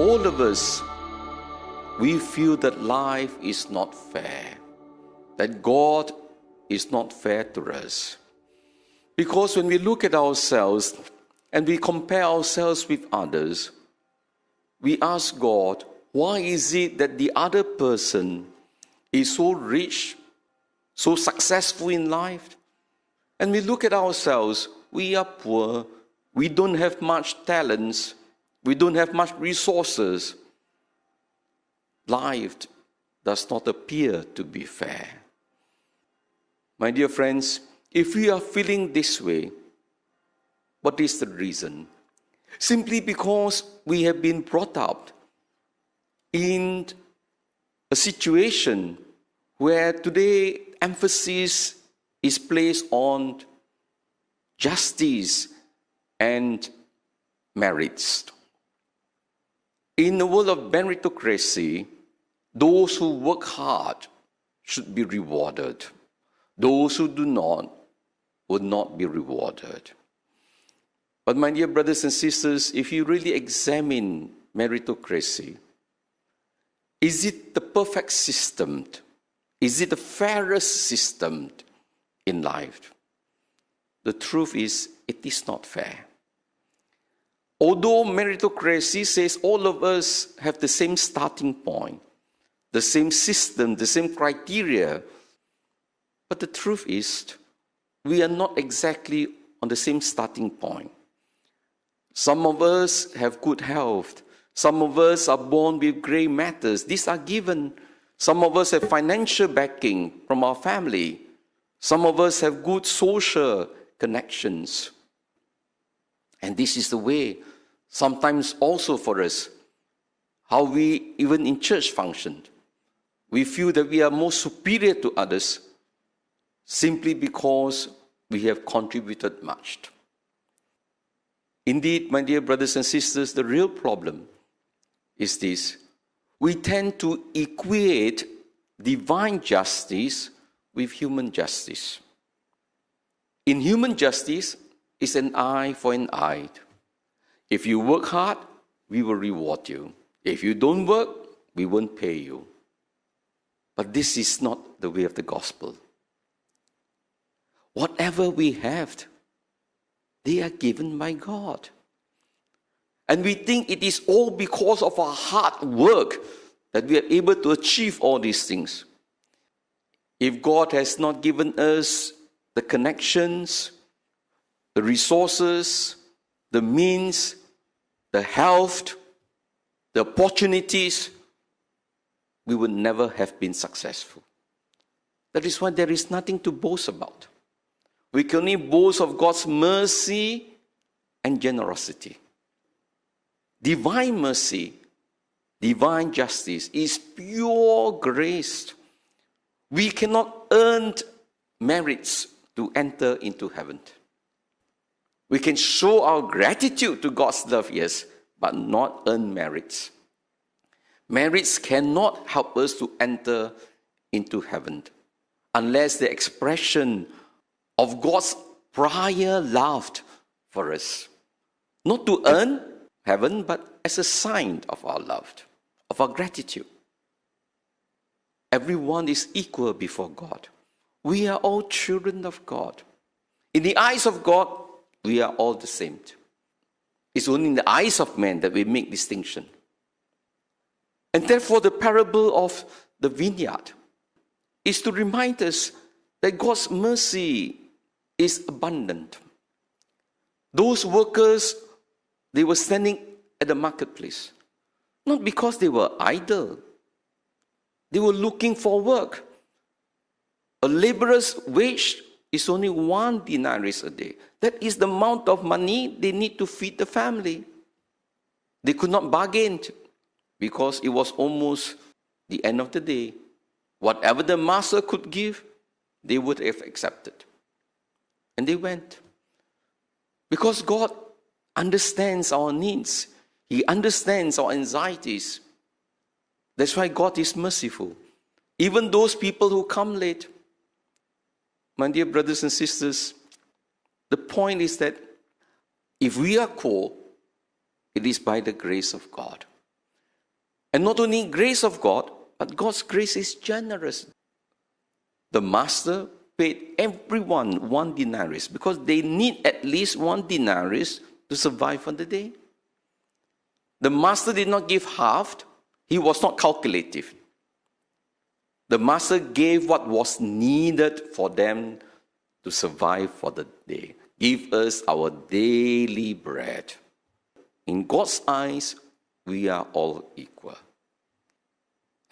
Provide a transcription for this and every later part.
all of us, we feel that life is not fair, that God is not fair to us. Because when we look at ourselves and we compare ourselves with others, we ask God, why is it that the other person is so rich, so successful in life? And we look at ourselves, we are poor, we don't have much talents, we don't have much resources. Life does not appear to be fair. My dear friends, if we are feeling this way, what is the reason? Simply because we have been brought up in a situation where today emphasis is placed on justice and merits. In the world of meritocracy, those who work hard should be rewarded. Those who do not will not be rewarded. But my dear brothers and sisters, if you really examine meritocracy, is it the perfect system? Is it the fairest system in life? The truth is, it is not fair. Although meritocracy says all of us have the same starting point, the same system, the same criteria, but the truth is, we are not exactly on the same starting point. Some of us have good health. Some of us are born with grey matters. These are given. Some of us have financial backing from our family. Some of us have good social connections. And this is the way, sometimes also for us, how we, even in church, function. We feel that we are more superior to others simply because we have contributed much. Indeed, my dear brothers and sisters, the real problem is this. We tend to equate divine justice with human justice. In human justice, it's an eye for an eye. If you work hard, we will reward you. If you don't work, we won't pay you. But this is not the way of the gospel. Whatever we have, they are given by God. And we think it is all because of our hard work that we are able to achieve all these things. If God has not given us the connections, the resources, the means, the health, the opportunities, we would never have been successful. That is why there is nothing to boast about. We can only boast of God's mercy and generosity. Divine mercy, divine justice is pure grace. We cannot earn merits to enter into heaven. We can show our gratitude to God's love, yes, but not earn merits. Merits cannot help us to enter into heaven unless the expression of God's prior love for us. Not to earn heaven, but as a sign of our love, of our gratitude. Everyone is equal before God. We are all children of God. In the eyes of God, we are all the same. It's only in the eyes of men that we make distinction. And therefore, the parable of the vineyard is to remind us that God's mercy is abundant. Those workers, they were standing at the marketplace, not because they were idle. They were looking for work. A laborer's wage is only 1 denarius a day. That is the amount of money they need to feed the family. They could not bargain because it was almost the end of the day. Whatever the master could give, they would have accepted. And they went. Because God understands our needs. He understands our anxieties. That's why God is merciful. Even those people who come late. My dear brothers and sisters, the point is that if we are called, it is by the grace of God. And not only grace of God, but God's grace is generous. The master paid everyone 1 denarius because they need at least 1 denarius to survive on the day. The master did not give half. He was not calculative. The master gave what was needed for them to survive for the day. Give us our daily bread. In God's eyes, we are all equal.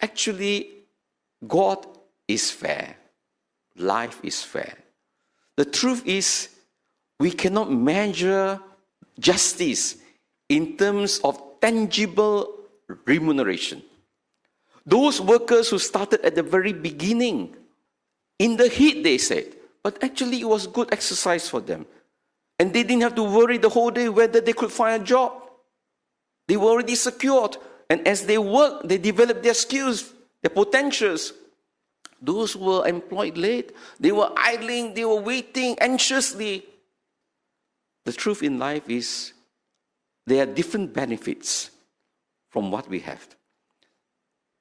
Actually, God is fair. Life is fair. The truth is, we cannot measure justice in terms of tangible remuneration. Those workers who started at the very beginning, in the heat, they said, but actually it was good exercise for them. And they didn't have to worry the whole day whether they could find a job. They were already secured. And as they worked, they developed their skills, their potentials. Those who were employed late, they were idling, they were waiting anxiously. The truth in life is there are different benefits from what we have.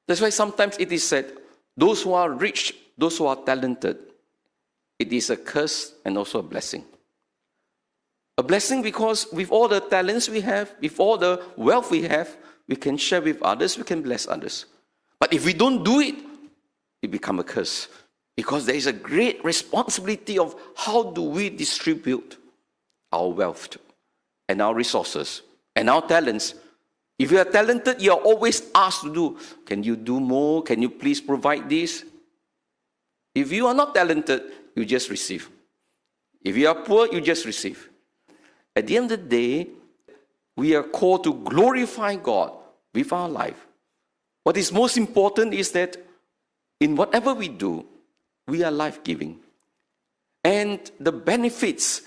That's why sometimes it is said, those who are rich, those who are talented, it is a curse and also a blessing. A blessing because with all the talents we have, with all the wealth we have, we can share with others, we can bless others. But if we don't do it, it becomes a curse. Because there is a great responsibility of how do we distribute our wealth and our resources and our talents. If you are talented, you are always asked to do. Can you do more? Can you please provide this? If you are not talented, you just receive. If you are poor, you just receive. At the end of the day, we are called to glorify God with our life. What is most important is that in whatever we do, we are life-giving. And the benefits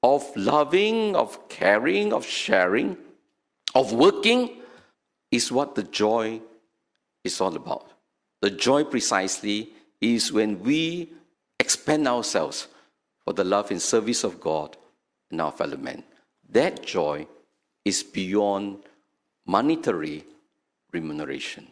of loving, of caring, of sharing, of working is what the joy is all about. The joy precisely is when we expend ourselves for the love and service of God and our fellow men. That joy is beyond monetary remuneration.